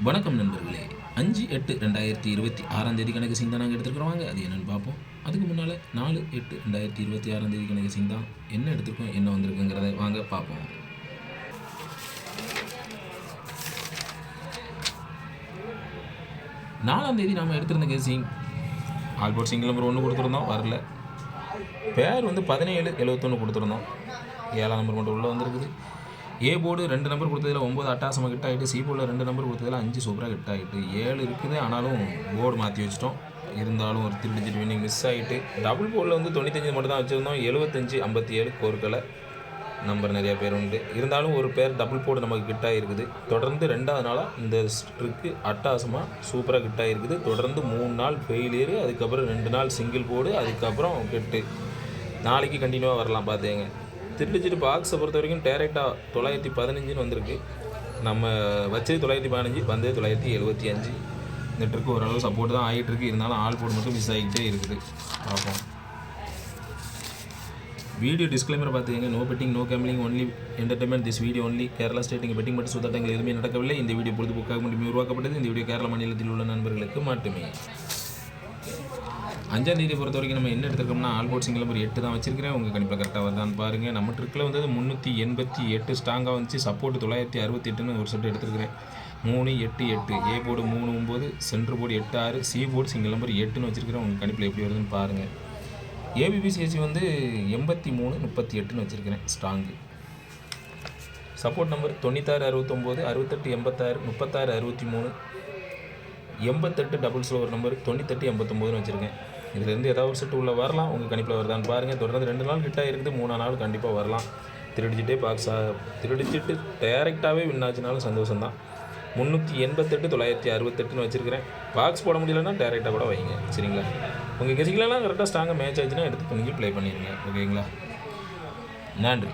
வணக்கம் நண்பர்களே. 5/8/2026 கணக்கு சீன் தான் நாங்கள் எடுத்துருக்கிறோம். வாங்க அது என்னென்னு பார்ப்போம். அதுக்கு முன்னால் 4/8/2026 கணக்கு சீன் தான் என்ன எடுத்திருக்கோம், என்ன வந்திருக்குங்கிறத வாங்க பார்ப்போம். நாலாம் தேதி நாம் எடுத்திருந்த கேசிங் ஆல்போர்ட் சிங்கிள் நம்பர் 1 கொடுத்துருந்தோம், வரல. பேர் வந்து 17/71 கொடுத்துருந்தோம், 7ஆம் நம்பர் மட்டும் உள்ளே வந்திருக்குது. ஏ போர்டு 2 நம்பர் கொடுத்ததில் 9 அட்டாசமாக ஹிட் ஆகிட்டு, சி போர்டில் 2 நம்பர் கொடுத்ததில் 5 சூப்பராக ஹிட் ஆகிட்டு, 7 இருக்குது. ஆனாலும் போர்டு மாற்றி வச்சிட்டோம். இருந்தாலும் ஒரு 3 டிஜிட் வின்னிங் மிஸ் ஆகிட்டு. டபுள் போர்டில் வந்து 95 மட்டும் தான் வச்சுருந்தோம். 75/57 கோர்க்கலை நம்பர் நிறைய பேர் உண்டு. இருந்தாலும் ஒரு பேர் டபுள் போர்டு நமக்கு ஹிட் ஆகிருக்குது. தொடர்ந்து 2வது நாளாக இந்த ஸ்ட்ரிக்கு அட்டாசமாக சூப்பராக ஹிட் ஆகிருக்குது. தொடர்ந்து 3 நாள் ஃபெயிலியரு, அதுக்கப்புறம் 2 நாள் சிங்கிள் போர்டு, அதுக்கப்புறம் ஹிட்டு. நாளைக்கு கண்டினியூவாக வரலாம் பார்த்துங்க. திருடிச்சிட்டு பாக்ஸை பொறுத்த வரைக்கும் டேரெக்டாக 915 வந்திருக்கு. நம்ம வச்சது 915, வந்தது 975. இந்த ட்ரிக்கு ஓரளவு சப்போர்ட் தான் ஆகிட்டுருக்கு. இருந்தாலும் ஆல் போர்டு மட்டும் மிஸ் ஆகிட்டே இருக்குது. பார்ப்போம். வீடியோ டிஸ்க்ளைமரை பார்த்துக்கங்க. No betting, no gambling, only entertainment. This video only Kerala state. இங்கே பெட்டிங் மட்டும் சுத்தங்கள் எதுவுமே நடக்கவில்லை. இந்த வீடியோ பொழுதுபோக்காக மட்டுமே உருவாக்கப்பட்டது. இந்த வீடியோ கேரளா மாநிலத்தில் உள்ள நண்பர்களுக்கு மட்டுமே. 5ஆம் தேதி பொறுத்த வரைக்கும் நம்ம என்ன எடுத்துருக்கோம்னா, ஆல்போர்ட் சிங்கிள் நம்பர் 8 தான் வச்சிருக்கிறேன். உங்கள் கணிப்பில் கரெக்டாக வருதான்னு பாருங்கள். நம்ம ட்ரிக்கில் வந்து 388 ஸ்ட்ராங்காக வந்துச்சு. சப்போர்ட் 968ன்னு ஒரு செட் எடுத்துருக்கிறேன். 3, 8, 8. A board 3, 9, centre board 8, 6, C board single number 8ன்னு வச்சிருக்கிறேன். உங்கள் கணிப்பில் எப்படி வருதுன்னு பாருங்கள். ஏபிபிசிஎஸ்சி வந்து 83, 38ன்னு வச்சுருக்கிறேன் strong. Support number 96, 69, 68, 86, 36, 63, 88 double slower number 98, 89ன்னு வச்சுருக்கேன். இதுலேருந்து ஏதாவது ஒரு செட்டு உள்ளே வரலாம். உங்கள் கணிப்பில் வருதான்னு பாருங்கள். தொடர்ந்து 2 நாள் கிட்ட இருக்குது. 3ஆம் நாள் கண்டிப்பாக வரலாம். திருடிச்சிட்டே திருடிச்சிட்டு டேரெக்டாகவே வின் ஆச்சுனாலும் சந்தோஷம் தான். 388, 968ன்னு வச்சுருக்கிறேன். பாக்ஸ் போட முடியலன்னா டேரெக்டாக கூட வைங்க, சரிங்களா? உங்கள் கெசிக்கலாம் கரெக்டாக ஸ்ட்ராங்காக மேட்ச் ஆச்சுன்னா எடுத்து துணிஞ்சு ப்ளே பண்ணிடுங்க, ஓகேங்களா? நன்றி.